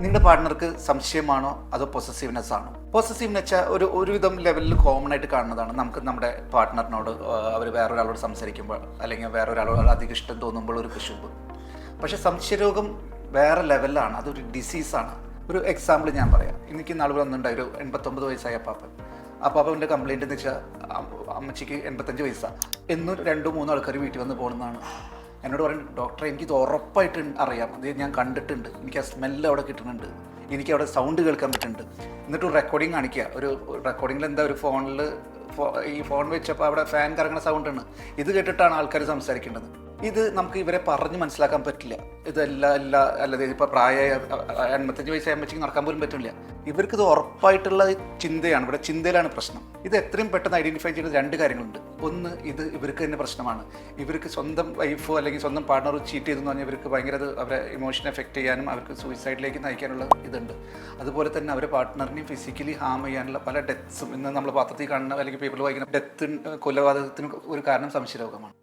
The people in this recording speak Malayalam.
നിങ്ങളുടെ പാർട്ട്ണർക്ക് സംശയമാണോ അതോ പൊസസീവ്നെസ് ആണോ? പൊസസീവ്നെസ് ഒരുവിധം ലെവലിൽ കോമൺ ആയിട്ട് കാണുന്നതാണ്. നമുക്ക് നമ്മുടെ പാർട്ട്ണറിനോട് അവർ വേറൊരാളോട് സംസാരിക്കുമ്പോൾ അല്ലെങ്കിൽ വേറൊരാളോട് അധികം ഇഷ്ടം തോന്നുമ്പോൾ ഒരു കുശുമ്പ്. പക്ഷേ സംശയരോഗം വേറെ ലെവലിലാണ്, അതൊരു ഡിസീസാണ്. ഒരു എക്സാമ്പിൾ ഞാൻ പറയാം. എനിക്ക് നാളെ വന്നിട്ടുണ്ടായി ഒരു 89 വയസ്സായ അപ്പാപ്പൻ. അപ്പാപ്പൻ്റെ കംപ്ലയിൻ്റ് എന്ന് വെച്ചാൽ അമ്മച്ചിക്ക് 85 വയസ്സാണ്. എന്നും 2-3 ആൾക്കാർ വീട്ടിൽ വന്ന് പോകുന്നതാണ്. എന്നോട് പറയും, ഡോക്ടറെ എനിക്കിത് ഉറപ്പായിട്ട് അറിയാം, അത് ഞാൻ കണ്ടിട്ടുണ്ട്, എനിക്ക് ആ സ്മെല്ല് അവിടെ കിട്ടുന്നുണ്ട്, എനിക്ക് അവിടെ സൗണ്ട് കേൾക്കാൻ പറ്റുന്നുണ്ട്. എന്നിട്ട് ഒരു റെക്കോർഡിങ് കാണിക്കുക. ഒരു റെക്കോർഡിങ്ങിൽ എന്താ ഒരു ഫോണിൽ ഈ ഫോൺ വെച്ചപ്പോൾ അവിടെ ഫാൻ കറങ്ങുന്ന സൗണ്ടാണ്. ഇത് കേട്ടിട്ടാണ് ആൾക്കാർ സംസാരിക്കേണ്ടത്. ഇത് നമുക്ക് ഇവരെ പറഞ്ഞ് മനസ്സിലാക്കാൻ പറ്റില്ല. അല്ലാതെ ഇപ്പോൾ പ്രായമായ 85 വയസ്സായ അമ്മച്ചിക്ക് നടക്കാൻ പോലും പറ്റില്ല. ഇവർക്കിത് ഉറപ്പായിട്ടുള്ള ചിന്തയാണ്. ഇവിടെ ചിന്തയിലാണ് പ്രശ്നം. ഇത് എത്രയും പെട്ടെന്ന് ഐഡൻറ്റിഫൈ ചെയ്യുന്ന 2 കാര്യങ്ങളുണ്ട്. ഒന്ന്, ഇത് ഇവർക്ക് തന്നെ പ്രശ്നമാണ്. ഇവർക്ക് സ്വന്തം വൈഫോ അല്ലെങ്കിൽ സ്വന്തം പാർട്ണറോ ചീറ്റ് ചെയ്തെന്ന് പറഞ്ഞാൽ ഇവർക്ക് ഭയങ്കര അവരെ ഇമോഷനെ എഫക്റ്റ് ചെയ്യാനും അവർക്ക് സൂയിസൈഡിലേക്ക് നയിക്കാനുള്ള ഇതുണ്ട്. അതുപോലെ തന്നെ അവരെ പാർട്ട്ണറിനെയും ഫിസിക്കലി ഹാം ചെയ്യാനുള്ള പല ഡെത്ത്സും ഇന്ന് നമ്മൾ പത്രത്തിൽ കാണുന്ന അല്ലെങ്കിൽ പേപ്പറിൽ വായിക്കുന്ന ഡെത്ത്, കൊലപാതകത്തിന് ഒരു കാരണം സംശയരോഗമാണ്.